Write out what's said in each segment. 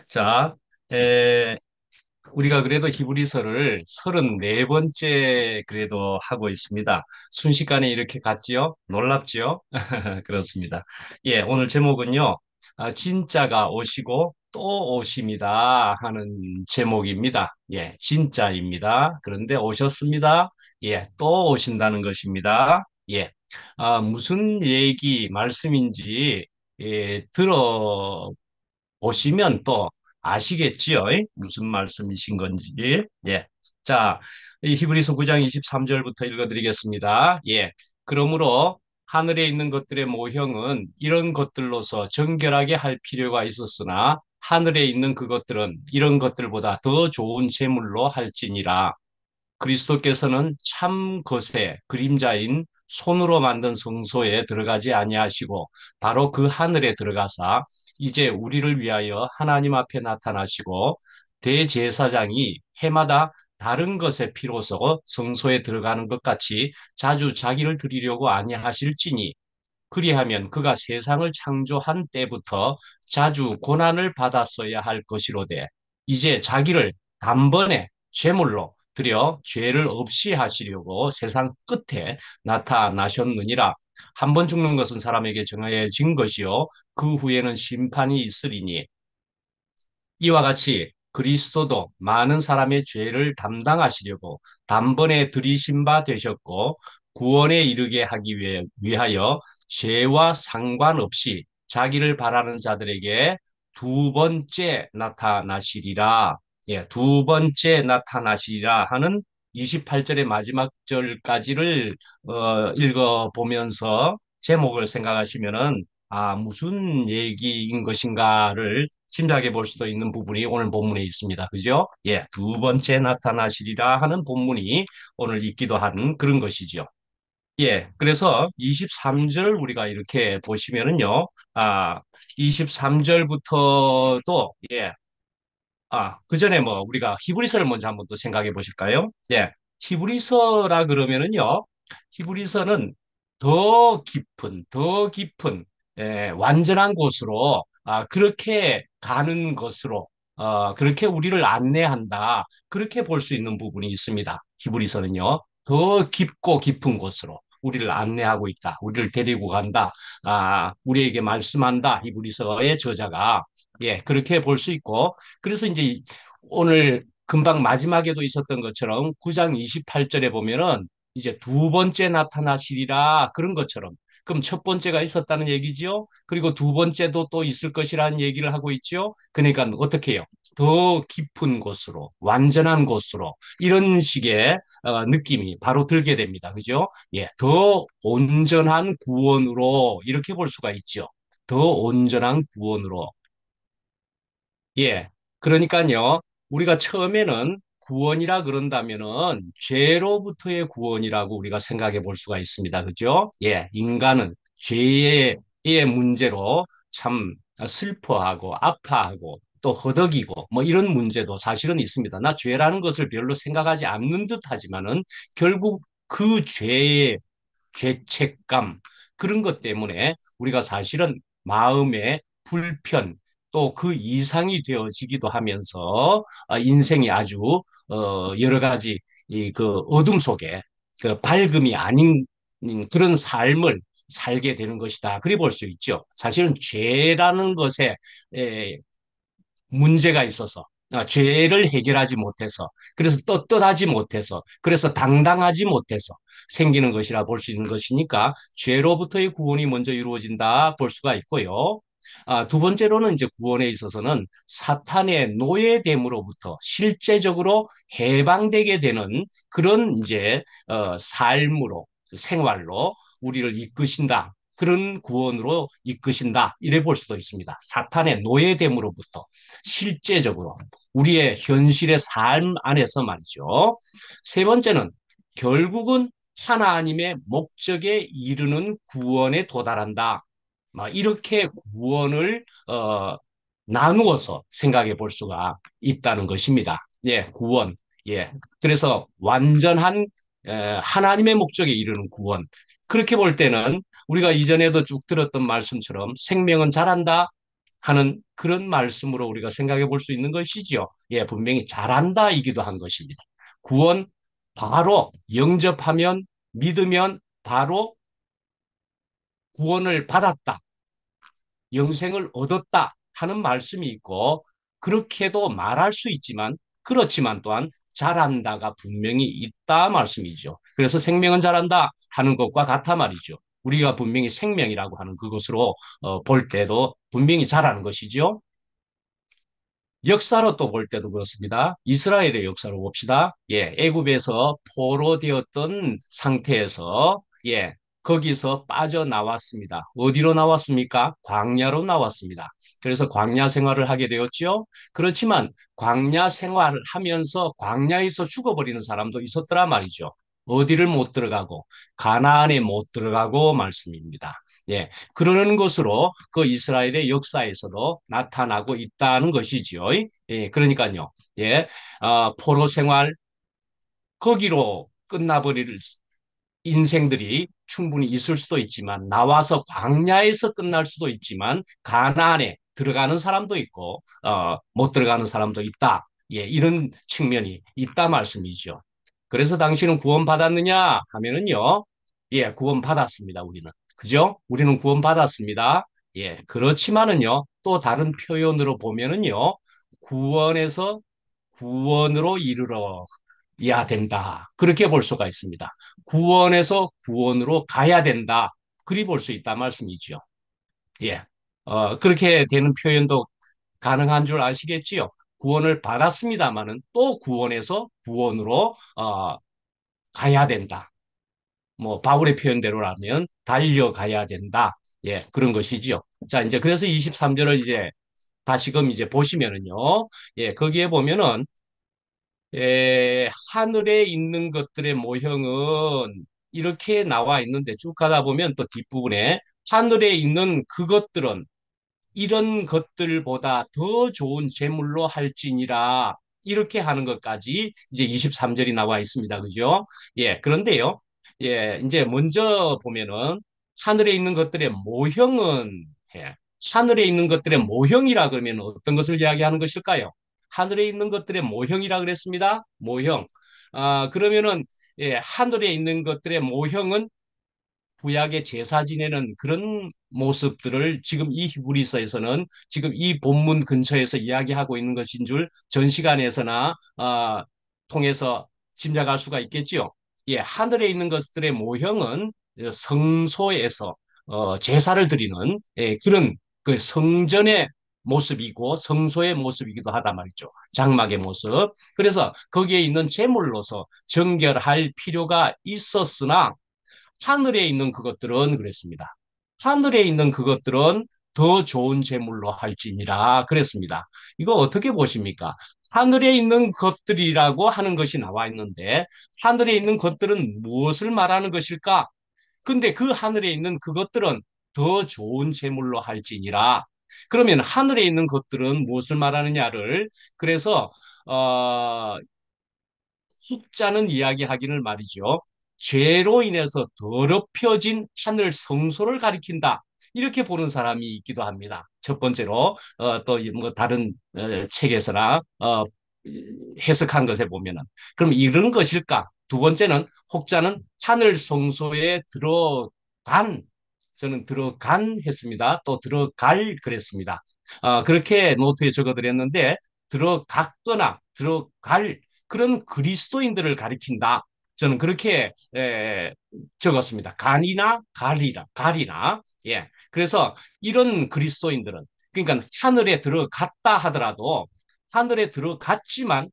자, 에, 우리가 그래도 히브리서를 34번째 그래도 하고 있습니다. 순식간에 이렇게 갔지요? 놀랍지요? 그렇습니다. 예, 오늘 제목은요, 진짜가 오시고 또 오십니다 하는 제목입니다. 예, 진짜입니다. 그런데 오셨습니다. 예, 또 오신다는 것입니다. 예, 무슨 얘기, 말씀인지, 예, 보시면 또 아시겠지요? 무슨 말씀이신 건지. 예. 자, 이 히브리서 9장 23절부터 읽어드리겠습니다. 예. 그러므로 하늘에 있는 것들의 모형은 이런 것들로서 정결하게 할 필요가 있었으나 하늘에 있는 그것들은 이런 것들보다 더 좋은 제물로 할지니라. 그리스도께서는 참 것의 그림자인 손으로 만든 성소에 들어가지 아니하시고 바로 그 하늘에 들어가사 이제 우리를 위하여 하나님 앞에 나타나시고 대제사장이 해마다 다른 것의 피로서 성소에 들어가는 것 같이 자주 자기를 드리려고 아니하실지니 그리하면 그가 세상을 창조한 때부터 자주 고난을 받았어야 할 것이로되 이제 자기를 단번에 제물로 드려 죄를 없이 하시려고 세상 끝에 나타나셨느니라. 한 번 죽는 것은 사람에게 정해진 것이요 그 후에는 심판이 있으리니 이와 같이 그리스도도 많은 사람의 죄를 담당하시려고 단번에 들이신 바 되셨고 구원에 이르게 하기 위하여 죄와 상관없이 자기를 바라는 자들에게 두 번째 나타나시리라. 예, 두 번째 나타나시리라 하는 28절의 마지막 절까지를 읽어보면서 제목을 생각하시면은 무슨 얘기인 것인가를 짐작해 볼 수도 있는 부분이 오늘 본문에 있습니다. 그죠? 예, 두 번째 나타나시리라 하는 본문이 오늘 있기도 한 그런 것이죠. 예, 그래서 23절 우리가 이렇게 보시면은요, 23절부터도, 예, 그 전에 뭐 우리가 히브리서를 먼저 한번 또 생각해 보실까요? 예, 히브리서라 그러면은요, 히브리서는 더 깊은, 예, 완전한 곳으로, 그렇게 가는 것으로, 그렇게 우리를 안내한다. 그렇게 볼 수 있는 부분이 있습니다. 히브리서는요, 더 깊고 깊은 곳으로 우리를 안내하고 있다. 우리를 데리고 간다. 우리에게 말씀한다. 히브리서의 저자가. 예, 그렇게 볼 수 있고, 그래서 이제 오늘 금방 마지막에도 있었던 것처럼 9장 28절에 보면은 이제 두 번째 나타나시리라 그런 것처럼 그럼 첫 번째가 있었다는 얘기지요. 그리고 두 번째도 또 있을 것이라는 얘기를 하고 있죠. 그러니까 어떻게 해요? 더 깊은 곳으로, 완전한 곳으로 이런 식의 느낌이 바로 들게 됩니다. 그죠? 예, 더 온전한 구원으로 이렇게 볼 수가 있죠. 더 온전한 구원으로. 예. 그러니까요, 우리가 처음에는 구원이라 그런다면은 죄로부터의 구원이라고 우리가 생각해 볼 수가 있습니다. 그죠? 예. 인간은 죄의 문제로 참 슬퍼하고 아파하고 또 허덕이고 뭐 이런 문제도 사실은 있습니다. 나 죄라는 것을 별로 생각하지 않는 듯 하지만은 결국 그 죄의 죄책감 그런 것 때문에 우리가 사실은 마음의 불편 또 그 이상이 되어지기도 하면서 인생이 아주 여러 가지 이 그 어둠 속에 그 밝음이 아닌 그런 삶을 살게 되는 것이다. 그리 볼 수 있죠. 사실은 죄라는 것에 에, 문제가 있어서 죄를 해결하지 못해서 그래서 떳떳하지 못해서 그래서 당당하지 못해서 생기는 것이라 볼 수 있는 것이니까 죄로부터의 구원이 먼저 이루어진다 볼 수가 있고요. 두 번째로는 이제 구원에 있어서는 사탄의 노예됨으로부터 실제적으로 해방되게 되는 그런 이제 삶으로 생활로 우리를 이끄신다. 그런 구원으로 이끄신다. 이래 볼 수도 있습니다. 사탄의 노예됨으로부터 실제적으로 우리의 현실의 삶 안에서 말이죠. 세 번째는 결국은 하나님의 목적에 이르는 구원에 도달한다. 이렇게 구원을 나누어서 생각해 볼 수가 있다는 것입니다. 예, 구원. 예. 그래서 완전한 하나님의 목적에 이르는 구원. 그렇게 볼 때는 우리가 이전에도 쭉 들었던 말씀처럼 생명은 자란다. 하는 그런 말씀으로 우리가 생각해 볼 수 있는 것이죠. 예, 분명히 잘한다이기도 한 것입니다. 구원 바로 영접하면 믿으면 바로 구원을 받았다. 영생을 얻었다 하는 말씀이 있고 그렇게도 말할 수 있지만 그렇지만 또한 잘한다가 분명히 있다 말씀이죠. 그래서 생명은 잘한다 하는 것과 같아 말이죠. 우리가 분명히 생명이라고 하는 그것으로 볼 때도 분명히 잘하는 것이죠. 역사로 또 볼 때도 그렇습니다. 이스라엘의 역사로 봅시다. 예, 애굽에서 포로되었던 상태에서 예, 거기서 빠져나왔습니다. 어디로 나왔습니까? 광야로 나왔습니다. 그래서 광야 생활을 하게 되었죠. 그렇지만 광야 생활을 하면서 광야에서 죽어버리는 사람도 있었더라 말이죠. 어디를 못 들어가고 가나안에 못 들어가고 말씀입니다. 예, 그러는 것으로 그 이스라엘의 역사에서도 나타나고 있다는 것이지요. 예, 그러니까요. 예, 포로 생활 거기로 끝나버릴 인생들이 충분히 있을 수도 있지만 나와서 광야에서 끝날 수도 있지만 가나안에 들어가는 사람도 있고 못 들어가는 사람도 있다. 예, 이런 측면이 있다 말씀이죠. 그래서 당신은 구원받았느냐 하면은요. 예, 구원받았습니다. 우리는. 그죠? 우리는 구원받았습니다. 예, 그렇지만은요. 또 다른 표현으로 보면은요. 구원에서 구원으로 이르러 야 된다. 그렇게 볼 수가 있습니다. 구원에서 구원으로 가야 된다. 그리 볼 수 있다 말씀이지요. 예. 그렇게 되는 표현도 가능한 줄 아시겠지요? 구원을 받았습니다마는 또 구원에서 구원으로 가야 된다. 뭐 바울의 표현대로라면 달려가야 된다. 예, 그런 것이지요. 자, 이제 그래서 23절을 이제 다시금 이제 보시면은요. 예, 거기에 보면은 하늘에 있는 것들의 모형은 이렇게 나와 있는데 쭉 가다 보면 또 뒷부분에 하늘에 있는 그것들은 이런 것들보다 더 좋은 재물로 할지니라 이렇게 하는 것까지 이제 23절이 나와 있습니다. 그죠? 예, 그런데요. 예, 이제 먼저 보면은 하늘에 있는 것들의 모형은 예, 하늘에 있는 것들의 모형이라 그러면 어떤 것을 이야기하는 것일까요? 하늘에 있는 것들의 모형이라 그랬습니다. 모형. 그러면은 예, 하늘에 있는 것들의 모형은 구약의 제사 지내는 그런 모습들을 지금 이 히브리서에서는 지금 이 본문 근처에서 이야기하고 있는 것인 줄 전 시간에서나 통해서 짐작할 수가 있겠지요. 예, 하늘에 있는 것들의 모형은 성소에서 제사를 드리는 예, 그런 그 성전의 모습이고 성소의 모습이기도 하다 말이죠. 장막의 모습. 그래서 거기에 있는 제물로서 정결할 필요가 있었으나 하늘에 있는 그것들은 그랬습니다. 하늘에 있는 그것들은 더 좋은 제물로 할지니라 그랬습니다. 이거 어떻게 보십니까? 하늘에 있는 것들이라고 하는 것이 나와 있는데 하늘에 있는 것들은 무엇을 말하는 것일까? 근데 그 하늘에 있는 그것들은 더 좋은 제물로 할지니라. 그러면 하늘에 있는 것들은 무엇을 말하느냐를 그래서 숫자는 이야기하기를 말이죠. 죄로 인해서 더럽혀진 하늘 성소를 가리킨다. 이렇게 보는 사람이 있기도 합니다. 첫 번째로 또뭐 다른 책에서나 해석한 것에 보면은 그럼 이런 것일까? 두 번째는 혹자는 하늘 성소에 들어간 저는 들어간 했습니다. 또 들어갈 그랬습니다. 그렇게 노트에 적어드렸는데 들어갔거나 들어갈 그런 그리스도인들을 가리킨다. 저는 그렇게 적었습니다. 간이나 갈이나 예. 그래서 이런 그리스도인들은 그러니까 하늘에 들어갔다 하더라도 하늘에 들어갔지만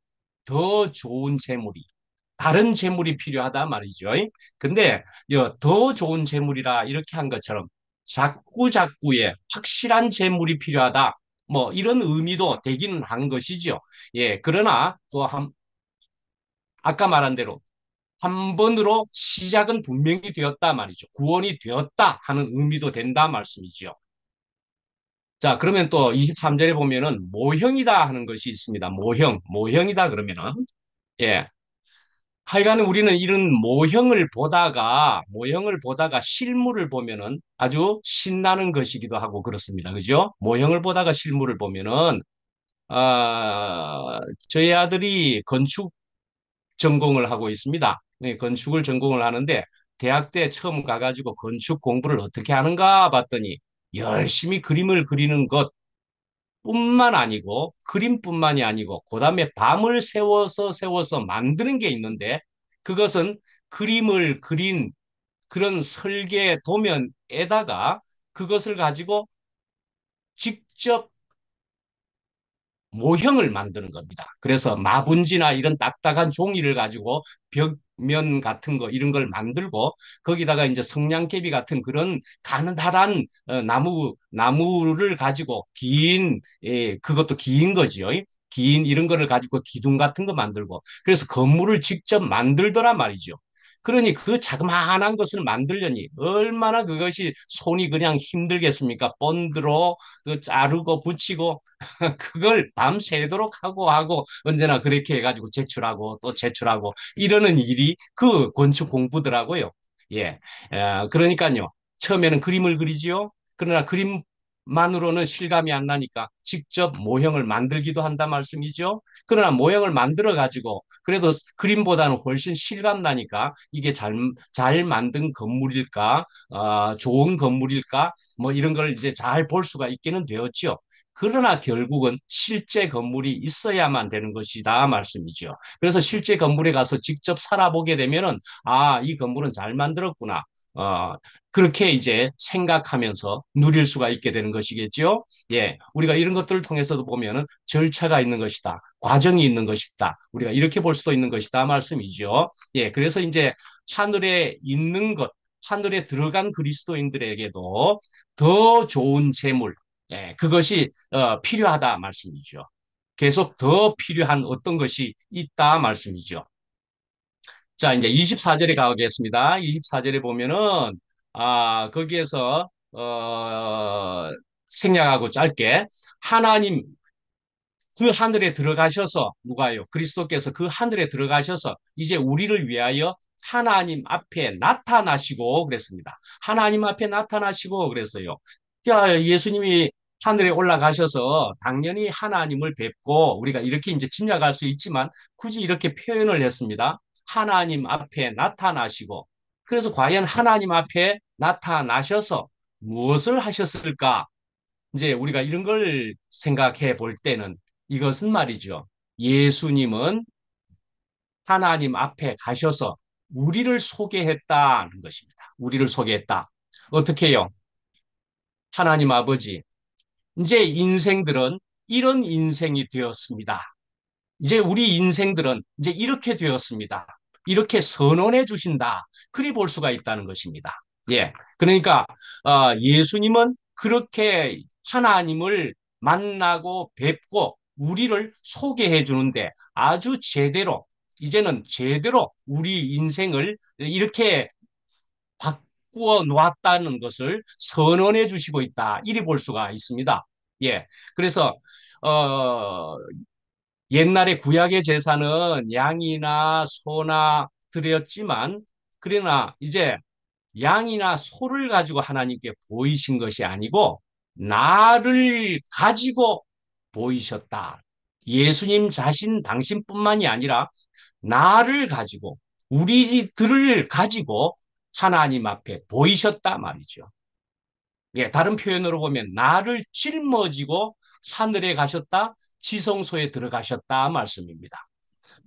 더 좋은 재물이 다른 재물이 필요하다 말이죠. 근데 더 좋은 재물이라 이렇게 한 것처럼 자꾸자꾸의 확실한 재물이 필요하다. 뭐 이런 의미도 되기는 한 것이죠. 예, 그러나 또 아까 말한 대로 한 번으로 시작은 분명히 되었다 말이죠. 구원이 되었다 하는 의미도 된다 말씀이죠. 자, 그러면 또 23절에 보면은 모형이다 하는 것이 있습니다. 모형이다 그러면은 예. 하여간 우리는 이런 모형을 보다가 실물을 보면은 아주 신나는 것이기도 하고 그렇습니다. 그죠? 모형을 보다가 실물을 보면은, 저희 아들이 건축 전공을 하고 있습니다. 네, 건축을 전공을 하는데, 대학 때 처음 가가지고 건축 공부를 어떻게 하는가 봤더니, 열심히 그림을 그리는 것뿐만 아니고, 그림뿐만이 아니고, 그 다음에 밤을 세워서 만드는 게 있는데, 그것은 그림을 그린 그런 설계 도면에다가 그것을 가지고 직접 모형을 만드는 겁니다. 그래서 마분지나 이런 딱딱한 종이를 가지고 벽면 같은 거 이런 걸 만들고 거기다가 이제 성냥개비 같은 그런 가느다란 나무를 가지고 그것도 긴 거지요. 긴 이런 거를 가지고 기둥 같은 거 만들고 그래서 건물을 직접 만들더란 말이죠. 그러니 그 자그마한 것을 만들려니 얼마나 그것이 손이 그냥 힘들겠습니까? 본드로 그 자르고 붙이고 그걸 밤새도록 하고 언제나 그렇게 해가지고 제출하고 또 제출하고 이러는 일이 그 건축 공부더라고요. 예. 그러니까요. 처음에는 그림을 그리지요. 그러나 그림만으로는 실감이 안 나니까 직접 모형을 만들기도 한다 말씀이죠. 그러나 모형을 만들어 가지고 그래도 그림보다는 훨씬 실감 나니까 이게 잘 만든 건물일까, 좋은 건물일까, 뭐 이런 걸 이제 잘 볼 수가 있기는 되었죠. 그러나 결국은 실제 건물이 있어야만 되는 것이다 말씀이죠. 그래서 실제 건물에 가서 직접 살아보게 되면은 이 건물은 잘 만들었구나. 어, 그렇게 이제 생각하면서 누릴 수가 있게 되는 것이겠죠. 예, 우리가 이런 것들을 통해서도 보면은 절차가 있는 것이다. 과정이 있는 것이다. 우리가 이렇게 볼 수도 있는 것이다 말씀이죠. 예, 그래서 이제 하늘에 있는 것, 하늘에 들어간 그리스도인들에게도 더 좋은 재물, 그것이 필요하다 말씀이죠. 계속 더 필요한 어떤 것이 있다 말씀이죠. 자, 이제 24절에 가겠습니다. 24절에 보면은, 거기에서, 생략하고 짧게, 하나님, 그 하늘에 들어가셔서, 누가요? 그리스도께서 그 하늘에 들어가셔서, 이제 우리를 위하여 하나님 앞에 나타나시고 그랬습니다. 하나님 앞에 나타나시고 그랬어요. 자, 예수님이 하늘에 올라가셔서 당연히 하나님을 뵙고 우리가 이렇게 이제 짐작할 수 있지만 굳이 이렇게 표현을 했습니다. 하나님 앞에 나타나시고 그래서 과연 하나님 앞에 나타나셔서 무엇을 하셨을까? 이제 우리가 이런 걸 생각해 볼 때는 이것은 말이죠. 예수님은 하나님 앞에 가셔서 우리를 소개했다는 것입니다. 우리를 소개했다. 어떻게 해요? 하나님 아버지, 이제 인생들은 이런 인생이 되었습니다. 이제 우리 인생들은 이제 이렇게 되었습니다. 이렇게 선언해 주신다. 그리 볼 수가 있다는 것입니다. 예. 그러니까, 예수님은 그렇게 하나님을 만나고 뵙고 우리를 소개해 주는데 아주 제대로, 이제는 제대로 우리 인생을 이렇게 바꾸어 놓았다는 것을 선언해 주시고 있다. 이리 볼 수가 있습니다. 예. 그래서, 어, 옛날에 구약의 제사는 양이나 소나 드렸지만, 그러나 이제 양이나 소를 가지고 하나님께 보이신 것이 아니고, 나를 가지고 보이셨다. 예수님 자신, 당신뿐만이 아니라, 나를 가지고, 우리들을 가지고 하나님 앞에 보이셨다 말이죠. 예, 다른 표현으로 보면, 나를 짊어지고 하늘에 가셨다, 지성소에 들어가셨다 말씀입니다.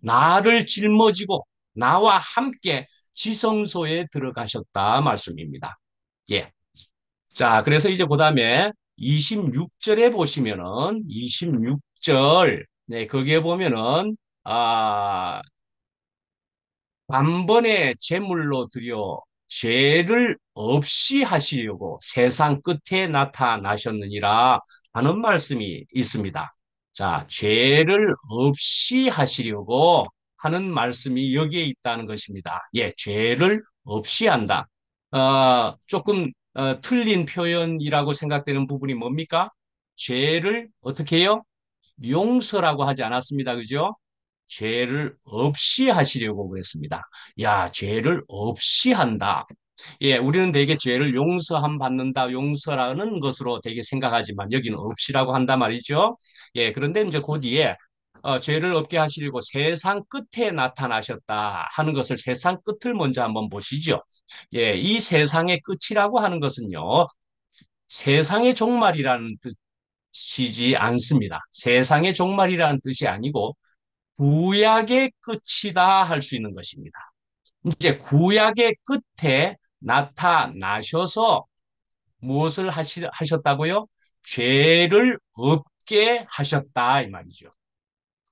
나를 짊어지고 나와 함께 지성소에 들어가셨다 말씀입니다. 예. 자, 그래서 이제 그다음에 26절에 보시면은 26절 네, 거기에 보면은 단번에 제물로 드려 죄를 없이 하시려고 세상 끝에 나타나셨느니라 하는 말씀이 있습니다. 자, 죄를 없이 하시려고 하는 말씀이 여기에 있다는 것입니다. 예, 죄를 없이 한다. 조금 틀린 표현이라고 생각되는 부분이 뭡니까? 죄를 어떻게 해요? 용서라고 하지 않았습니다. 그죠? 죄를 없이 하시려고 그랬습니다. 야, 죄를 없이 한다. 예, 우리는 대개 죄를 용서함 받는다, 용서라는 것으로 되게 생각하지만 여기는 없이라고 한단 말이죠. 예, 그런데 이제 그 뒤에 죄를 없게 하시려고 세상 끝에 나타나셨다 하는 것을 세상 끝을 먼저 한번 보시죠. 예, 이 세상의 끝이라고 하는 것은요, 세상의 종말이라는 뜻이지 않습니다. 세상의 종말이라는 뜻이 아니고 구약의 끝이다 할 수 있는 것입니다. 이제 구약의 끝에 나타나셔서 무엇을 하셨다고요? 죄를 없게 하셨다 이 말이죠.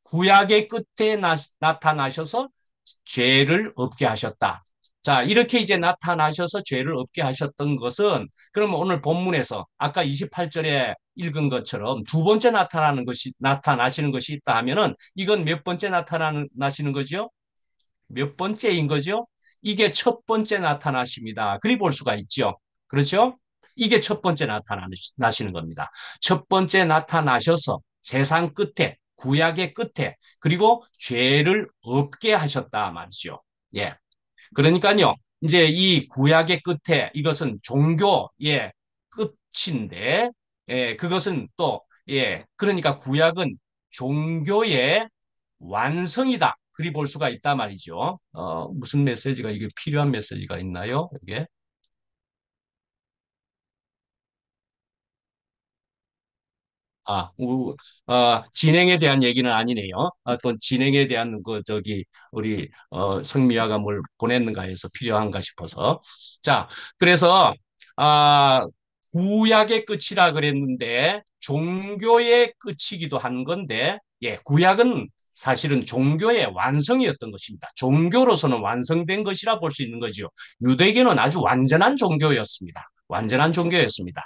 구약의 끝에 나타나셔서 죄를 없게 하셨다. 자, 이렇게 이제 나타나셔서 죄를 없게 하셨던 것은 그러면 오늘 본문에서 아까 28절에 읽은 것처럼 두 번째 나타나시는 것이 있다 하면은 이건 몇 번째 나타나시는 거죠? 몇 번째인 거죠? 이게 첫 번째 나타나십니다. 그리 볼 수가 있죠. 그렇죠? 이게 첫 번째 나타나시는 겁니다. 첫 번째 나타나셔서 세상 끝에, 구약의 끝에, 그리고 죄를 없게 하셨다 말이죠. 예. 그러니까요, 이제 이 구약의 끝에 이것은 종교의 끝인데, 예, 그것은 또, 예, 그러니까 구약은 종교의 완성이다. 그리 볼 수가 있다 말이죠. 무슨 메시지가 이게 필요한 메시지가 있나요? 이게? 아, 진행에 대한 얘기는 아니네요. 또 진행에 대한 우리, 성미화가 뭘 보냈는가 해서 필요한가 싶어서. 자, 그래서, 아, 구약의 끝이라 그랬는데, 종교의 끝이기도 한 건데, 예, 구약은 사실은 종교의 완성이었던 것입니다. 종교로서는 완성된 것이라 볼 수 있는 거죠. 유대교는 아주 완전한 종교였습니다. 완전한 종교였습니다.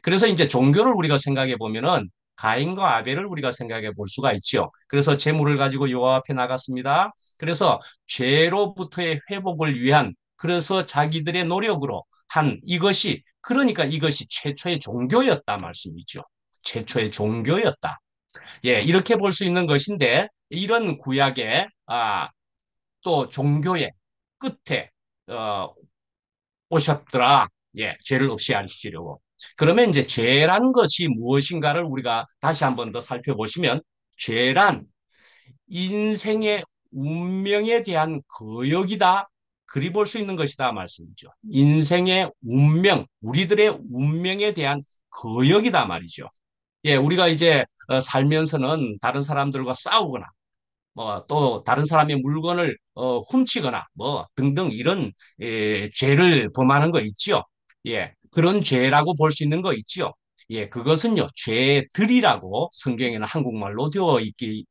그래서 이제 종교를 우리가 생각해 보면은 가인과 아벨을 우리가 생각해 볼 수가 있죠. 그래서 재물을 가지고 여호와 앞에 나갔습니다. 그래서 죄로부터의 회복을 위한 그래서 자기들의 노력으로 한 이것이 그러니까 이것이 최초의 종교였다 말씀이죠. 최초의 종교였다. 예, 이렇게 볼 수 있는 것인데 이런 구약의 또 종교의 끝에 어, 오셨더라. 예, 죄를 없이 하시려고. 그러면 이제 죄란 것이 무엇인가를 우리가 다시 한번 더 살펴보시면 죄란 인생의 운명에 대한 거역이다. 그리 볼 수 있는 것이다 말씀이죠. 인생의 운명, 우리들의 운명에 대한 거역이다 말이죠. 예, 우리가 이제 살면서는 다른 사람들과 싸우거나 뭐 또 다른 사람의 물건을 훔치거나 뭐 등등 이런 죄를 범하는 거 있죠. 예, 그런 죄라고 볼 수 있는 거 있죠. 예, 그것은요 죄들이라고 성경에는 한국말로 되어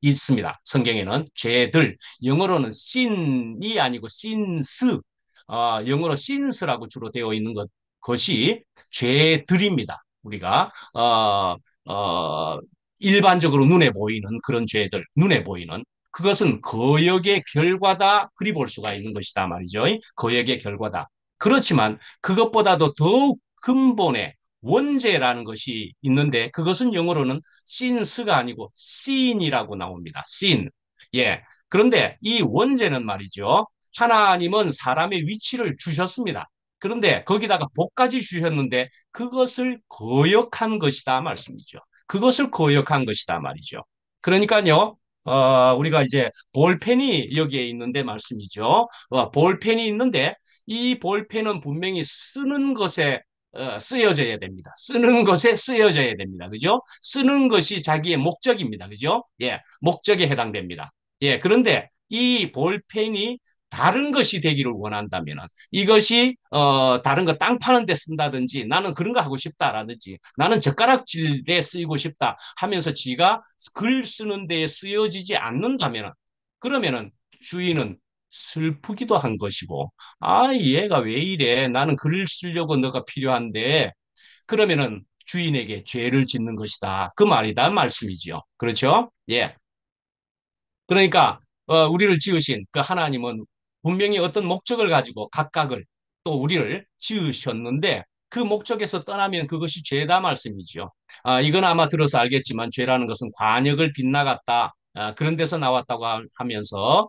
있습니다. 성경에는 죄들 영어로는 sin이 아니고 sins 영어로 sins라고 주로 되어 있는 것이 죄들입니다. 우리가 일반적으로 눈에 보이는 그런 죄들, 눈에 보이는 그것은 거역의 결과다. 그리 볼 수가 있는 것이다 말이죠. 거역의 결과다. 그렇지만 그것보다도 더욱 근본의 원죄라는 것이 있는데 그것은 영어로는 sin스가 아니고 sin이라고 나옵니다. sin. 예. 그런데 이 원죄는 말이죠. 하나님은 사람의 위치를 주셨습니다. 그런데 거기다가 복까지 주셨는데 그것을 거역한 것이다 말씀이죠. 그것을 거역한 것이다 말이죠. 그러니까요, 우리가 이제 볼펜이 여기에 있는데 말씀이죠. 볼펜이 있는데 이 볼펜은 분명히 쓰는 것에 쓰여져야 됩니다. 쓰는 것에 쓰여져야 됩니다. 그죠? 쓰는 것이 자기의 목적입니다. 그죠? 예, 목적에 해당됩니다. 예, 그런데 이 볼펜이 다른 것이 되기를 원한다면 이것이 다른 거 땅 파는 데 쓴다든지 나는 그런 거 하고 싶다라든지 나는 젓가락질에 쓰이고 싶다 하면서 지가 글 쓰는 데에 쓰여지지 않는다면 그러면은 주인은 슬프기도 한 것이고 얘가 왜 이래 나는 글을 쓰려고 너가 필요한데 그러면은 주인에게 죄를 짓는 것이다 그 말이다 말씀이지요. 그렇죠? 예. 그러니까 우리를 지으신 그 하나님은 분명히 어떤 목적을 가지고 각각을 또 우리를 지으셨는데 그 목적에서 떠나면 그것이 죄다 말씀이죠. 이건 아마 들어서 알겠지만 죄라는 것은 관역을 빗나갔다. 그런 데서 나왔다고 하면서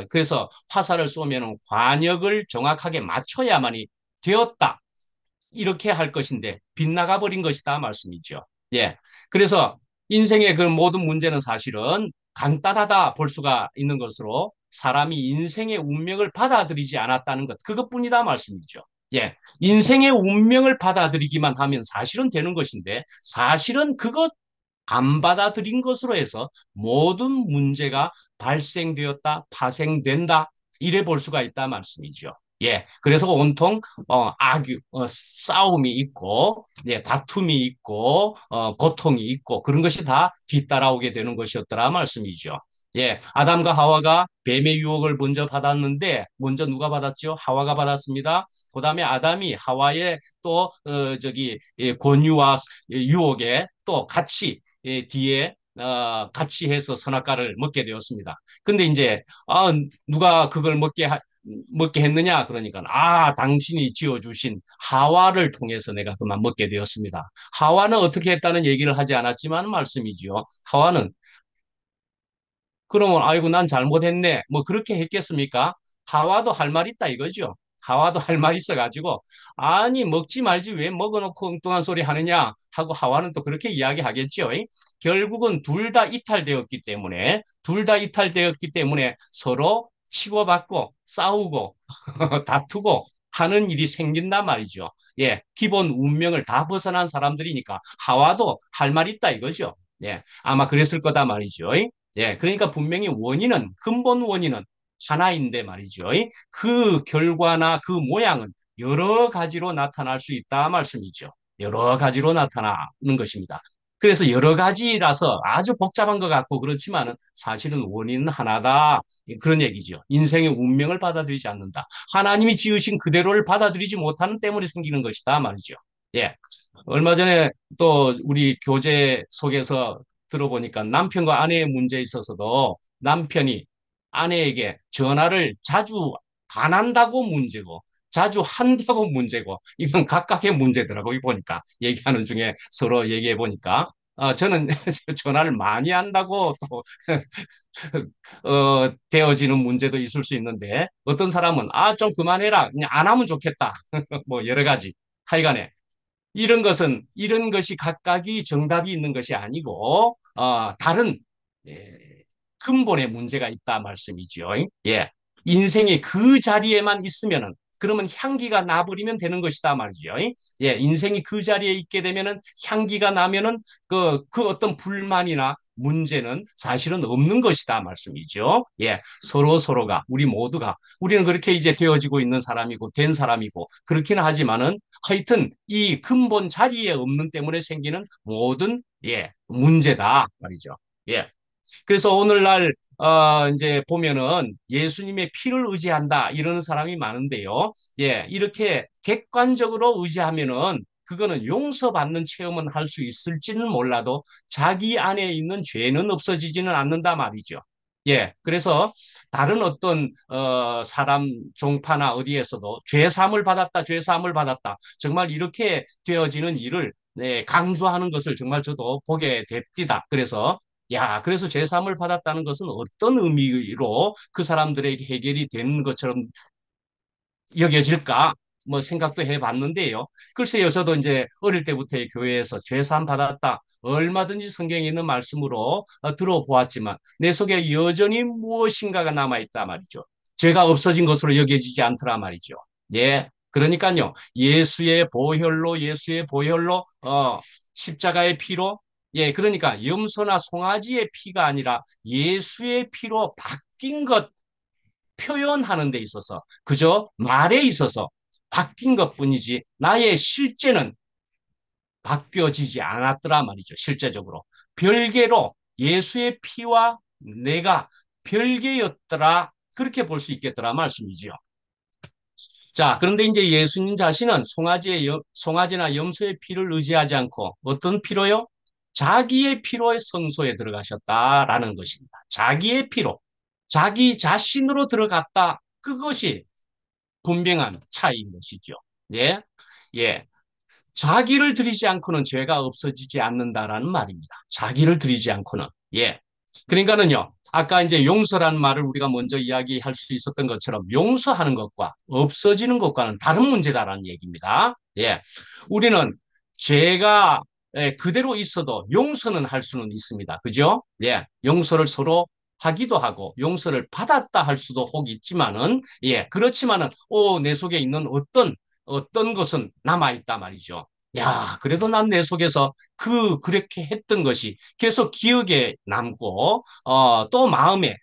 그래서 화살을 쏘면 관역을 정확하게 맞춰야만이 되었다. 이렇게 할 것인데 빗나가 버린 것이다 말씀이죠. 예. 그래서 인생의 그 모든 문제는 사실은 간단하다 볼 수가 있는 것으로 사람이 인생의 운명을 받아들이지 않았다는 것, 그것뿐이다 말씀이죠. 예. 인생의 운명을 받아들이기만 하면 사실은 되는 것인데 사실은 그것 안 받아들인 것으로 해서 모든 문제가 발생되었다, 파생된다, 이래 볼 수가 있다 말씀이죠. 예, 그래서 온통 싸움이 있고, 예, 다툼이 있고, 고통이 있고 그런 것이 다 뒤따라오게 되는 것이었더라 말씀이죠. 예, 아담과 하와가 뱀의 유혹을 먼저 받았는데 먼저 누가 받았죠? 하와가 받았습니다. 그다음에 아담이 하와의 또 저기 권유와 유혹에 또 같이 뒤에 같이 해서 선악과를 먹게 되었습니다. 근데 이제 누가 그걸 먹게 했느냐? 그러니까 당신이 지어주신 하와를 통해서 내가 그만 먹게 되었습니다. 하와는 어떻게 했다는 얘기를 하지 않았지만 말씀이지요. 하와는 그러면 아이고 난 잘못했네. 뭐 그렇게 했겠습니까? 하와도 할 말 있다 이거죠. 하와도 할 말 있어가지고 아니 먹지 말지 왜 먹어놓고 엉뚱한 소리 하느냐 하고 하와는 또 그렇게 이야기하겠죠. 결국은 둘 다 이탈되었기 때문에 서로 치고받고 싸우고 다투고 하는 일이 생긴단 말이죠. 예, 기본 운명을 다 벗어난 사람들이니까 하와도 할 말 있다 이거죠. 예, 아마 그랬을 거다 말이죠. 예, 그러니까 분명히 근본 원인은 하나인데 말이죠. 그 결과나 그 모양은 여러 가지로 나타날 수 있다 말씀이죠. 여러 가지로 나타나는 것입니다. 그래서 여러 가지라서 아주 복잡한 것 같고 그렇지만 사실은 원인은 하나다. 그런 얘기죠. 인생의 운명을 받아들이지 않는다. 하나님이 지으신 그대로를 받아들이지 못하는 때문에 생기는 것이다 말이죠. 예. 얼마 전에 또 우리 교재 속에서 들어보니까 남편과 아내의 문제에 있어서도 남편이 아내에게 전화를 자주 안 한다고 문제고 자주 한다고 문제고 이건 각각의 문제더라고요. 보니까 얘기하는 중에 서로 얘기해 보니까 저는 전화를 많이 한다고 또 되어지는 문제도 있을 수 있는데 어떤 사람은 좀 그만해라. 그냥 안 하면 좋겠다. 뭐 여러 가지. 하여간에 이런 것이 각각이 정답이 있는 것이 아니고 다른 예, 근본의 문제가 있다 말씀이죠. 예. 인생이 그 자리에만 있으면은 그러면 향기가 나버리면 되는 것이다 말이죠. 예, 인생이 그 자리에 있게 되면은 향기가 나면은 그 어떤 불만이나 문제는 사실은 없는 것이다 말씀이죠. 예, 서로가 우리 모두가 우리는 그렇게 이제 되어지고 있는 사람이고 된 사람이고 그렇기는 하지만은 하여튼 이 근본 자리에 없는 때문에 생기는 모든 문제다 말이죠. 예. 그래서 오늘날 이제 보면은 예수님의 피를 의지한다 이러는 사람이 많은데요. 예, 이렇게 객관적으로 의지하면은 그거는 용서받는 체험은 할 수 있을지는 몰라도 자기 안에 있는 죄는 없어지지는 않는다 말이죠. 예, 그래서 다른 어떤 사람 종파나 어디에서도 죄 사함을 받았다, 죄 사함을 받았다. 정말 이렇게 되어지는 일을 강조하는 것을 정말 저도 보게 됩니다. 그래서 제3을 받았다는 것은 어떤 의미로 그 사람들에게 해결이 된 것처럼 여겨질까? 뭐 생각도 해봤는데요. 글쎄요, 저도 이제 어릴 때부터 교회에서 죄사함 받았다. 얼마든지 성경에 있는 말씀으로 들어보았지만 내 속에 여전히 무엇인가가 남아있다 말이죠. 죄가 없어진 것으로 여겨지지 않더라 말이죠. 예. 그러니까요, 예수의 보혈로, 십자가의 피로, 예, 그러니까 염소나 송아지의 피가 아니라 예수의 피로 바뀐 것, 표현하는 데 있어서 그저 말에 있어서 바뀐 것뿐이지 나의 실제는 바뀌어지지 않았더라 말이죠. 실제적으로. 별개로 예수의 피와 내가 별개였더라. 그렇게 볼 수 있겠더라 말씀이죠. 자, 그런데 이제 예수님 자신은 송아지나 염소의 피를 의지하지 않고 어떤 피로요? 자기의 피로의 성소에 들어가셨다라는 것입니다. 자기의 피로, 자기 자신으로 들어갔다. 그것이 분명한 차이인 것이죠. 예, 예. 자기를 드리지 않고는 죄가 없어지지 않는다라는 말입니다. 자기를 드리지 않고는. 예. 그러니까는요, 아까 이제 용서라는 말을 우리가 먼저 이야기할 수 있었던 것처럼 용서하는 것과 없어지는 것과는 다른 문제다라는 얘기입니다. 예. 우리는 죄가 그대로 있어도 용서는 할 수는 있습니다. 그죠? 예. 용서를 서로 하기도 하고 용서를 받았다 할 수도 혹 있지만은 예. 그렇지만은 내 속에 있는 어떤 것은 남아 있단 말이죠. 야, 그래도 난 내 속에서 그렇게 했던 것이 계속 기억에 남고, 또 마음에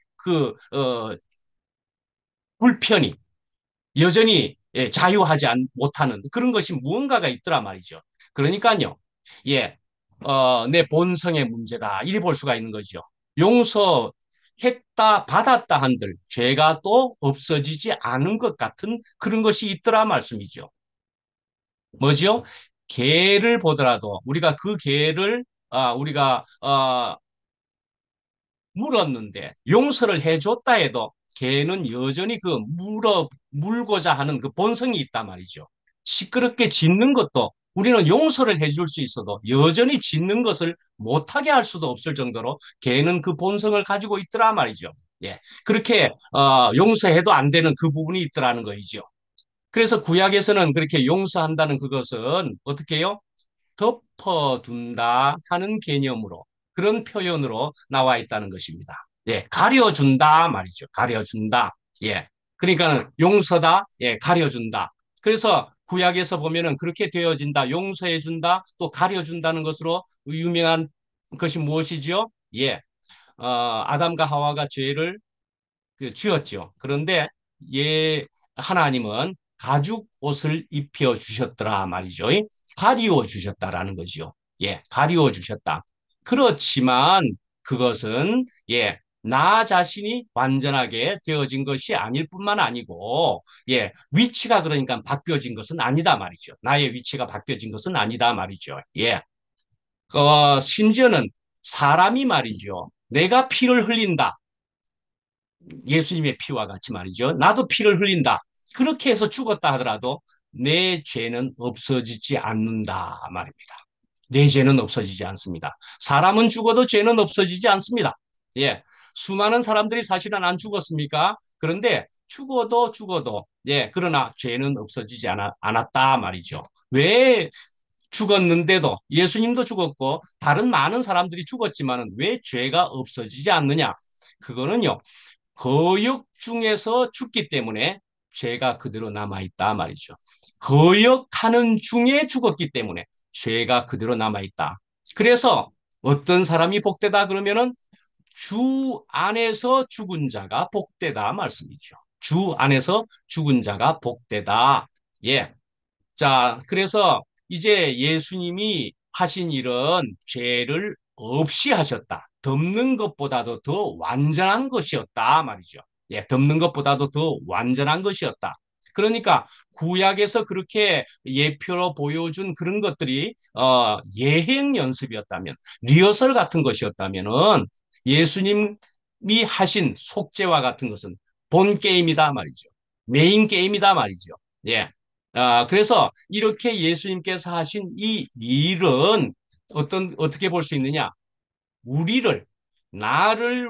불편이 여전히 자유하지 못하는 그런 것이 무언가가 있더라 말이죠. 그러니까요, 예, 내 본성의 문제다. 이리 볼 수가 있는 거죠. 용서했다, 받았다 한들 죄가 또 없어지지 않은 것 같은 그런 것이 있더라 말씀이죠. 뭐죠? 개를 보더라도 우리가 그 개를 우리가 물었는데 용서를 해줬다 해도 개는 여전히 물고자 하는 그 본성이 있단 말이죠. 시끄럽게 짖는 것도 우리는 용서를 해줄 수 있어도 여전히 짖는 것을 못하게 할 수도 없을 정도로 개는 그 본성을 가지고 있더라 말이죠. 예. 그렇게 용서해도 안 되는 그 부분이 있더라는 거이죠. 그래서 구약에서는 그렇게 용서한다는 그것은 어떻게 해요? 덮어둔다 하는 개념으로 그런 표현으로 나와 있다는 것입니다. 예, 가려준다 말이죠. 가려준다. 예. 그러니까 용서다. 예, 가려준다. 그래서 구약에서 보면은 그렇게 되어진다, 용서해준다, 또 가려준다는 것으로 유명한 것이 무엇이지요? 예, 아담과 하와가 죄를 지었죠. 그런데 하나님은 가죽 옷을 입혀 주셨더라 말이죠. 가리워 주셨다라는 거죠. 예, 가리워 주셨다. 그렇지만 그것은 나 자신이 완전하게 되어진 것이 아닐 뿐만 아니고 위치가 그러니까 바뀌어진 것은 아니다 말이죠. 나의 위치가 바뀌어진 것은 아니다 말이죠. 예. 심지어는 사람이 말이죠. 내가 피를 흘린다. 예수님의 피와 같이 말이죠. 나도 피를 흘린다. 그렇게 해서 죽었다 하더라도 내 죄는 없어지지 않는다 말입니다. 내 죄는 없어지지 않습니다. 사람은 죽어도 죄는 없어지지 않습니다. 예. 수많은 사람들이 사실은 안 죽었습니까? 그런데 죽어도 그러나 죄는 없어지지 않았다 말이죠. 왜 죽었는데도 예수님도 죽었고 다른 많은 사람들이 죽었지만은 왜 죄가 없어지지 않느냐? 그거는요. 거역 중에서 죽기 때문에 죄가 그대로 남아있다 말이죠. 거역하는 중에 죽었기 때문에 죄가 그대로 남아있다. 그래서 어떤 사람이 복되다 그러면은 주 안에서 죽은 자가 복되다 말씀이죠. 주 안에서 죽은 자가 복되다. 예. 자, 그래서 이제 예수님이 하신 일은 죄를 없이 하셨다. 덮는 것보다도 더 완전한 것이었다 말이죠. 예, 덮는 것보다도 더 완전한 것이었다. 그러니까 구약에서 그렇게 예표로 보여준 그런 것들이 예행 연습이었다면, 리허설 같은 것이었다면은 예수님이 하신 속죄와 같은 것은 본 게임이다 말이죠. 메인 게임이다 말이죠. 예. 그래서 이렇게 예수님께서 하신 이 일은 어떻게 볼 수 있느냐? 우리를,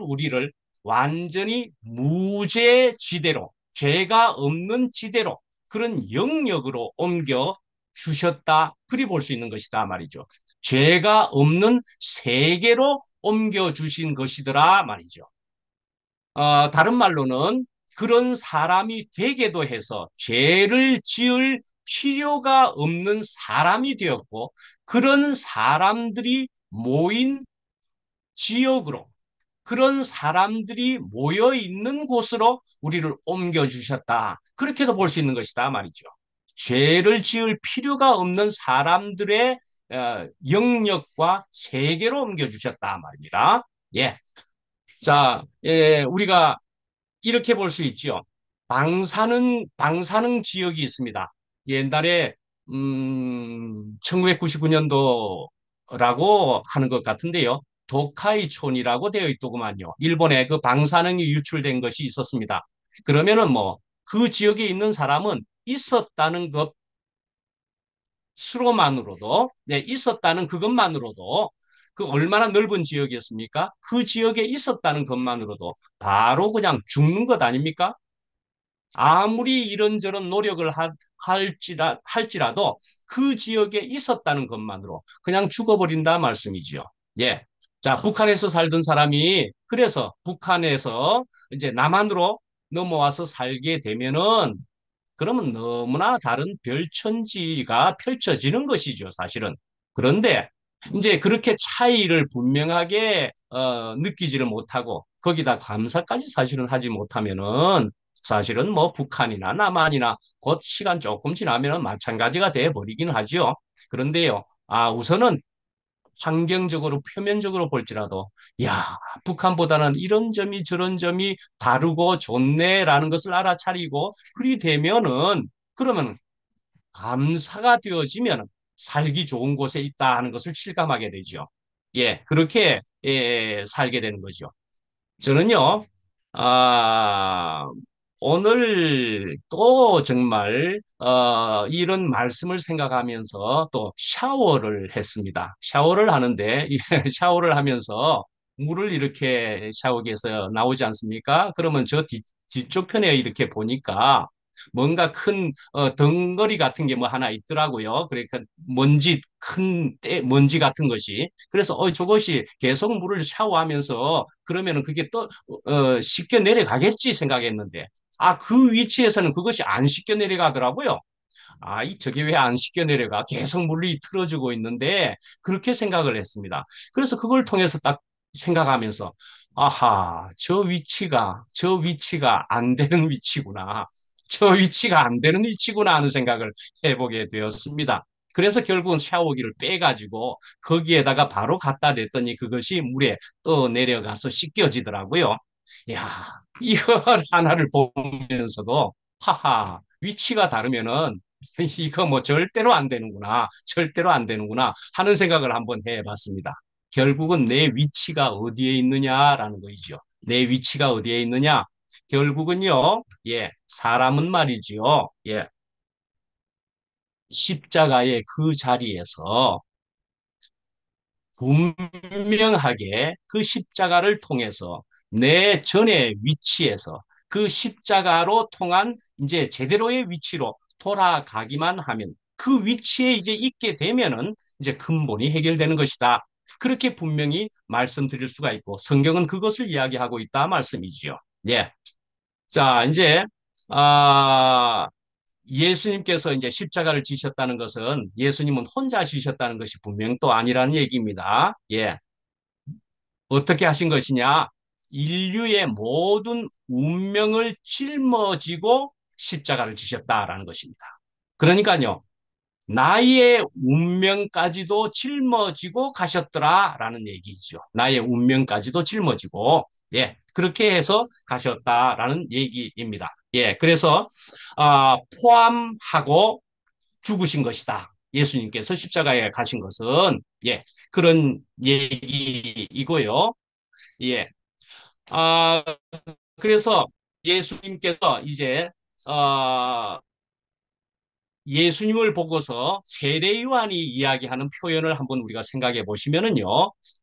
우리를 완전히 무죄지대로, 죄가 없는 지대로 그런 영역으로 옮겨 주셨다. 그리 볼 수 있는 것이다 말이죠. 죄가 없는 세계로 옮겨 주신 것이더라 말이죠. 다른 말로는 그런 사람이 되게도 해서 죄를 지을 필요가 없는 사람이 되었고 그런 사람들이 모인 지역으로 그런 사람들이 모여 있는 곳으로 우리를 옮겨주셨다. 그렇게도 볼 수 있는 것이다 말이죠. 죄를 지을 필요가 없는 사람들의 영역과 세계로 옮겨주셨다 말입니다. 예. 자, 우리가 이렇게 볼 수 있죠. 방사능 지역이 있습니다. 옛날에 1999년도라고 하는 것 같은데요. 도카이촌이라고 되어 있더구만요. 일본에 그 방사능이 유출된 것이 있었습니다. 그러면은 뭐 그 지역에 있는 사람은 있었다는 것으로만으로도 있었다는 그것만으로도 그 얼마나 넓은 지역이었습니까? 그 지역에 있었다는 것만으로도 바로 그냥 죽는 것 아닙니까? 아무리 이런저런 노력을 할지라도 그 지역에 있었다는 것만으로 그냥 죽어버린다 말씀이지요. 예. 자, 북한에서 살던 사람이 그래서 북한에서 이제 남한으로 넘어와서 살게 되면은 그러면 너무나 다른 별천지가 펼쳐지는 것이죠, 사실은. 그런데 이제 그렇게 차이를 분명하게 느끼지를 못하고 거기다 감사까지 사실은 하지 못하면은 사실은 뭐 북한이나 남한이나 곧 시간 조금 지나면은 마찬가지가 돼 버리긴 하지요. 그런데요, 우선은 환경적으로 표면적으로 볼지라도 야, 북한보다는 이런 점이 저런 점이 다르고 좋네라는 것을 알아차리고 그리 되면은 그러면 감사가 되어지면 살기 좋은 곳에 있다 하는 것을 실감하게 되죠. 예, 그렇게 살게 되는 거죠. 저는요, 아, 오늘 또 정말 이런 말씀을 생각하면서 또 샤워를 했습니다. 샤워를 하는데 이 샤워를 하면서 물을 이렇게 샤워기에서 나오지 않습니까? 그러면 저 뒤쪽 편에 이렇게 보니까 뭔가 큰 덩어리 같은 게 뭐 하나 있더라고요. 그러니까 먼지 같은 것이. 그래서 저것이 계속 물을 샤워하면서 그러면은 그게 또 씻겨 내려가겠지 생각했는데 그 위치에서는 그것이 안 씻겨 내려가더라고요. 저게 왜 안 씻겨 내려가? 계속 물이 틀어지고 있는데 그렇게 생각을 했습니다. 그래서 그걸 통해서 딱 생각하면서 아하, 저 위치가 안 되는 위치구나. 저 위치가 안 되는 위치구나 하는 생각을 해보게 되었습니다. 그래서 결국은 샤워기를 빼가지고 거기에다가 바로 갖다 댔더니 그것이 물에 또 내려가서 씻겨지더라고요. 야, 이거 하나를 보면서도 하하, 위치가 다르면은 이거 뭐 절대로 안 되는구나. 절대로 안 되는구나 하는 생각을 한번 해봤습니다. 결국은 내 위치가 어디에 있느냐라는 거이죠. 내 위치가 어디에 있느냐? 결국은요, 예, 사람은 말이지요, 예, 십자가의 그 자리에서 분명하게 그 십자가를 통해서 내 전의 위치에서 그 십자가로 통한 이제 제대로의 위치로 돌아가기만 하면 그 위치에 이제 있게 되면은 이제 근본이 해결되는 것이다. 그렇게 분명히 말씀드릴 수가 있고 성경은 그것을 이야기하고 있다 말씀이지요. 예. 자, 이제 아, 예수님께서 이제 십자가를 지셨다는 것은 예수님은 혼자 지셨다는 것이 분명 또 아니라는 얘기입니다. 예. 어떻게 하신 것이냐? 인류의 모든 운명을 짊어지고 십자가를 지셨다라는 것입니다. 그러니까요, 나의 운명까지도 짊어지고 가셨더라라는 얘기죠. 나의 운명까지도 짊어지고, 예, 그렇게 해서 가셨다라는 얘기입니다. 예, 그래서 포함하고 죽으신 것이다. 예수님께서 십자가에 가신 것은 예, 그런 얘기이고요. 예. 아, 그래서 예수님께서 이제 어, 예수님을 보고서 세례 요한이 이야기하는 표현을 한번 우리가 생각해 보시면은요.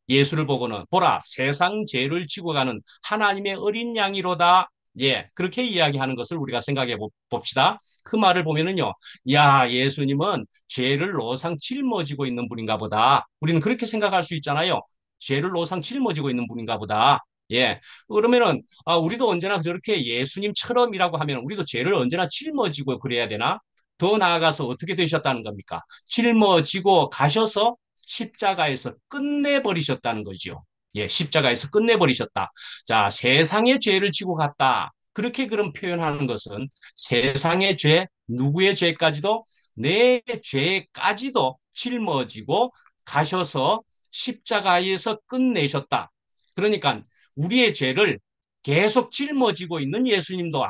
예수를 보고는 보라 세상 죄를 지고 가는 하나님의 어린 양이로다. 예, 그렇게 이야기하는 것을 우리가 생각해 봅시다. 그 말을 보면은요. 야, 예수님은 죄를 노상 짊어지고 있는 분인가 보다. 우리는 그렇게 생각할 수 있잖아요. 죄를 노상 짊어지고 있는 분인가 보다. 예. 그러면은 우리도 언제나 저렇게 예수님처럼이라고 하면 우리도 죄를 언제나 짊어지고 그래야 되나? 더 나아가서 어떻게 되셨다는 겁니까? 짊어지고 가셔서 십자가에서 끝내버리셨다는 거죠. 예, 십자가에서 끝내버리셨다. 자, 세상의 죄를 지고 갔다. 그렇게 그런 표현하는 것은 세상의 죄, 누구의 죄까지도 내 죄까지도 짊어지고 가셔서 십자가에서 끝내셨다. 그러니까 우리의 죄를 계속 짊어지고 있는 예수님도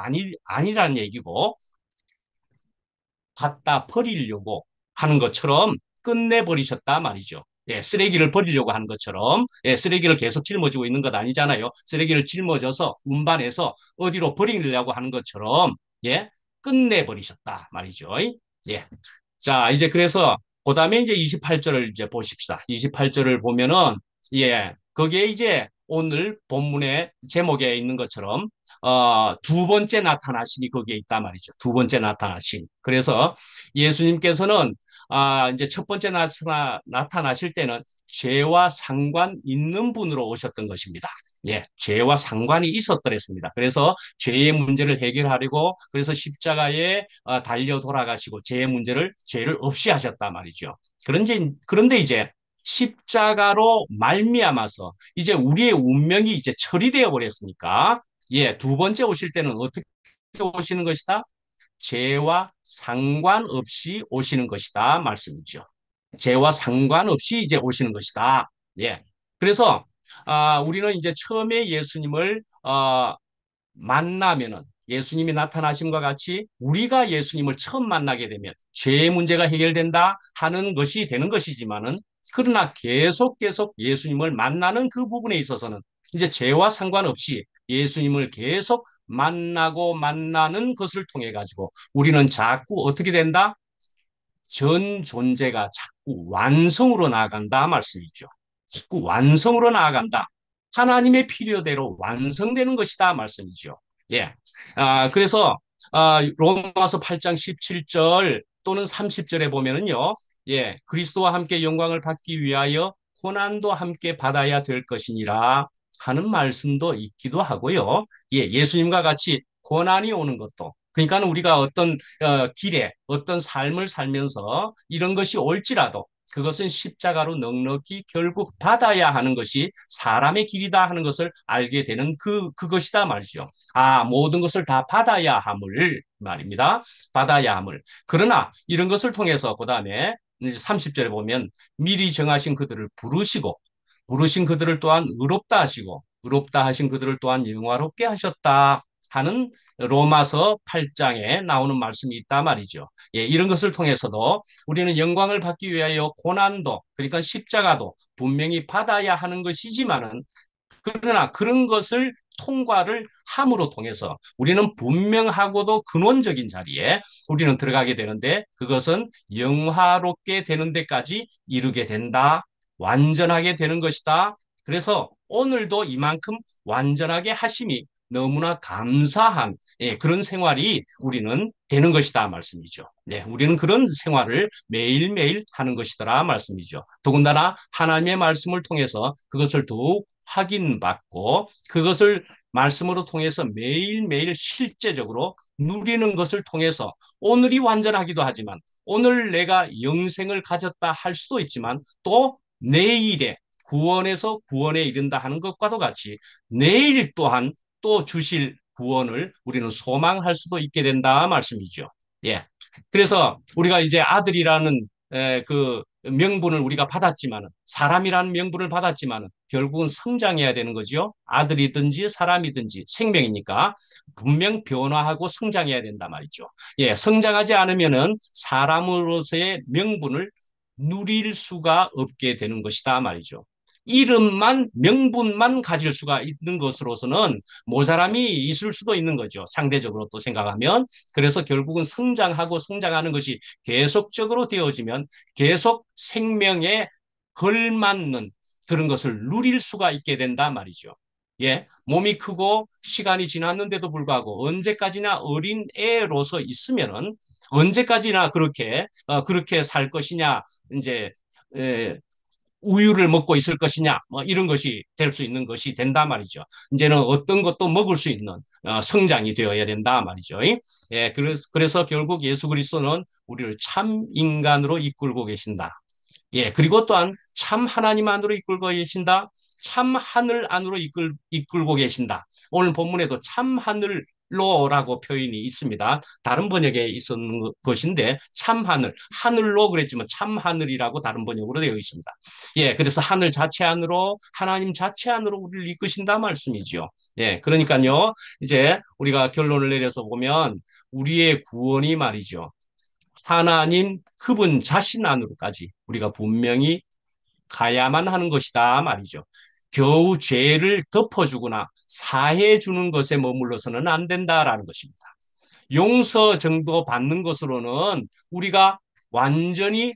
아니라는 얘기고 갖다 버리려고 하는 것처럼 끝내버리셨다 말이죠. 예, 쓰레기를 버리려고 하는 것처럼 예, 쓰레기를 계속 짊어지고 있는 것 아니잖아요. 쓰레기를 짊어져서 운반해서 어디로 버리려고 하는 것처럼 예, 끝내버리셨다 말이죠. 예. 자, 이제 그래서 그다음에 이제 28절을 이제 보십시다. 28절을 보면은 예, 거기에 이제 오늘 본문의 제목에 있는 것처럼 두 번째 나타나심이 거기에 있단 말이죠. 두 번째 나타나심. 그래서 예수님께서는 이제 첫 번째 나타나실 때는 죄와 상관 있는 분으로 오셨던 것입니다. 예, 죄와 상관이 있었더랬습니다. 그래서 죄의 문제를 해결하려고 그래서 십자가에 달려 돌아가시고 죄를 없이 하셨단 말이죠. 그런데 이제 십자가로 말미암아서 이제 우리의 운명이 이제 처리되어 버렸으니까 예, 두 번째 오실 때는 어떻게 오시는 것이다? 죄와 상관없이 오시는 것이다 말씀이죠. 죄와 상관없이 이제 오시는 것이다. 예. 그래서 우리는 이제 처음에 예수님을 만나면은 예수님이 나타나심과 같이 우리가 예수님을 처음 만나게 되면 죄의 문제가 해결된다 하는 것이 되는 것이지만은 그러나 계속 예수님을 만나는 그 부분에 있어서는 이제 죄와 상관없이 예수님을 계속 만나고 만나는 것을 통해 가지고 우리는 자꾸 어떻게 된다? 전 존재가 자꾸 완성으로 나아간다 말씀이죠. 자꾸 완성으로 나아간다. 하나님의 필요대로 완성되는 것이다 말씀이죠. 예. 그래서 로마서 8장 17절 또는 30절에 보면은요. 예. 그리스도와 함께 영광을 받기 위하여 고난도 함께 받아야 될 것이니라 하는 말씀도 있기도 하고요. 예. 예수님과 같이 고난이 오는 것도 그러니까 우리가 어떤 길에 어떤 삶을 살면서 이런 것이 올지라도 그것은 십자가로 넉넉히 결국 받아야 하는 것이 사람의 길이다 하는 것을 알게 되는 그것이다 말이죠. 모든 것을 다 받아야 함을 말입니다. 받아야 함을. 그러나 이런 것을 통해서 그다음에 이제 30절에 보면 미리 정하신 그들을 부르신 그들을 또한 의롭다 하시고 의롭다 하신 그들을 또한 영화롭게 하셨다 하는 로마서 8장에 나오는 말씀이 있단 말이죠. 예, 이런 것을 통해서도 우리는 영광을 받기 위하여 고난도, 그러니까 십자가도 분명히 받아야 하는 것이지만은, 그러나 그런 것을 통과를 함으로 통해서 우리는 분명하고도 근원적인 자리에 우리는 들어가게 되는데 그것은 영화롭게 되는 데까지 이르게 된다. 완전하게 되는 것이다. 그래서 오늘도 이만큼 완전하게 하심이 너무나 감사한 그런 생활이 우리는 되는 것이다 말씀이죠. 네, 우리는 그런 생활을 매일매일 하는 것이더라 말씀이죠. 더군다나 하나님의 말씀을 통해서 그것을 더욱 확인받고 그것을 말씀으로 통해서 매일매일 실제적으로 누리는 것을 통해서 오늘이 완전하기도 하지만 오늘 내가 영생을 가졌다 할 수도 있지만 또 내일에 구원에서 구원에 이른다 하는 것과도 같이 내일 또한 또 주실 구원을 우리는 소망할 수도 있게 된다 말씀이죠. 예. 그래서 우리가 이제 아들이라는 그 명분을 우리가 받았지만은 사람이라는 명분을 받았지만은 결국은 성장해야 되는 거죠. 아들이든지 사람이든지 생명이니까 분명 변화하고 성장해야 된단 말이죠. 예, 성장하지 않으면은 사람으로서의 명분을 누릴 수가 없게 되는 것이다 말이죠. 이름만 명분만 가질 수가 있는 것으로서는 모자람이 있을 수도 있는 거죠. 상대적으로 또 생각하면 그래서 결국은 성장하고 성장하는 것이 계속적으로 되어지면 계속 생명에 걸맞는 그런 것을 누릴 수가 있게 된다 말이죠. 예, 몸이 크고 시간이 지났는데도 불구하고 언제까지나 어린 애로서 있으면은 언제까지나 그렇게 살 것이냐 이제 에, 우유를 먹고 있을 것이냐, 뭐 이런 것이 될 수 있는 것이 된다 말이죠. 이제는 어떤 것도 먹을 수 있는 성장이 되어야 된다 말이죠. 예, 그래서 결국 예수 그리스도는 우리를 참 인간으로 이끌고 계신다. 예, 그리고 또한 참 하나님 안으로 이끌고 계신다. 참 하늘 안으로 이끌고 계신다. 오늘 본문에도 참 하늘로라고 표현이 있습니다. 다른 번역에 있었는 것인데 참 하늘, 하늘로 그랬지만 참 하늘이라고 다른 번역으로 되어 있습니다. 예, 그래서 하늘 자체 안으로 하나님 자체 안으로 우리를 이끄신다 말씀이죠. 예, 그러니까요. 이제 우리가 결론을 내려서 보면 우리의 구원이 말이죠. 하나님 그분 자신 안으로까지 우리가 분명히 가야만 하는 것이다 말이죠. 겨우 죄를 덮어주거나 사해주는 것에 머물러서는 안 된다라는 것입니다. 용서 정도 받는 것으로는 우리가 완전히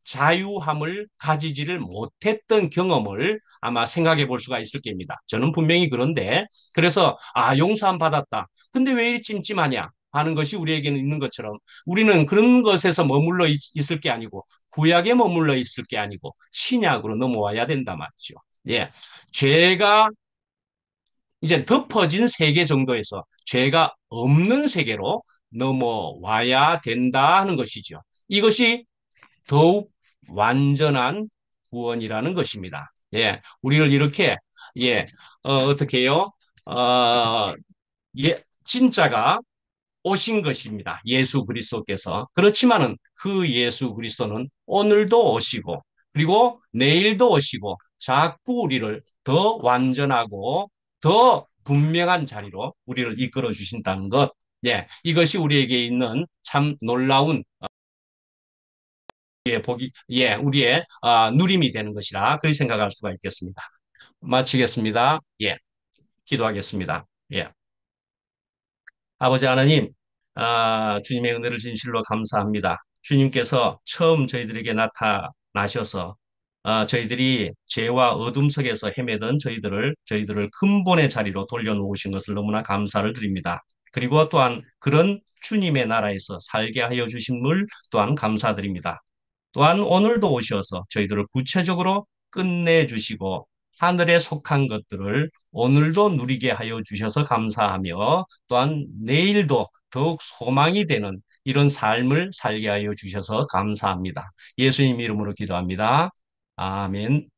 자유함을 가지지를 못했던 경험을 아마 생각해 볼 수가 있을 겁니다. 저는 분명히 그런데, 그래서 용서함 받았다. 근데 왜 이리 찜찜하냐 하는 것이 우리에게는 있는 것처럼, 우리는 그런 것에서 머물러 있을 게 아니고, 구약에 머물러 있을 게 아니고 신약으로 넘어와야 된다 말이죠. 예, 죄가 이제 덮어진 세계 정도에서 죄가 없는 세계로 넘어와야 된다 하는 것이죠. 이것이 더욱 완전한 구원이라는 것입니다. 예, 우리를 이렇게, 예, 어떻게 해요? 어, 진짜가 오신 것입니다. 예수 그리스도께서. 그렇지만은 그 예수 그리스도는 오늘도 오시고, 그리고 내일도 오시고, 자꾸 우리를 더 완전하고 더 분명한 자리로 우리를 이끌어 주신다는 것. 예, 이것이 우리에게 있는 참 놀라운 우리의 누림이 되는 것이라 그렇게 생각할 수가 있겠습니다. 마치겠습니다. 예, 기도하겠습니다. 예. 아버지 하나님, 주님의 은혜를 진실로 감사합니다. 주님께서 처음 저희들에게 나타나셔서 저희들이 죄와 어둠 속에서 헤매던 저희들을 근본의 자리로 돌려놓으신 것을 너무나 감사를 드립니다. 그리고 또한 그런 주님의 나라에서 살게 하여 주신 물 또한 감사드립니다. 또한 오늘도 오셔서 저희들을 구체적으로 끝내주시고 하늘에 속한 것들을 오늘도 누리게 하여 주셔서 감사하며 또한 내일도 더욱 소망이 되는 이런 삶을 살게 하여 주셔서 감사합니다. 예수님 이름으로 기도합니다. 아멘.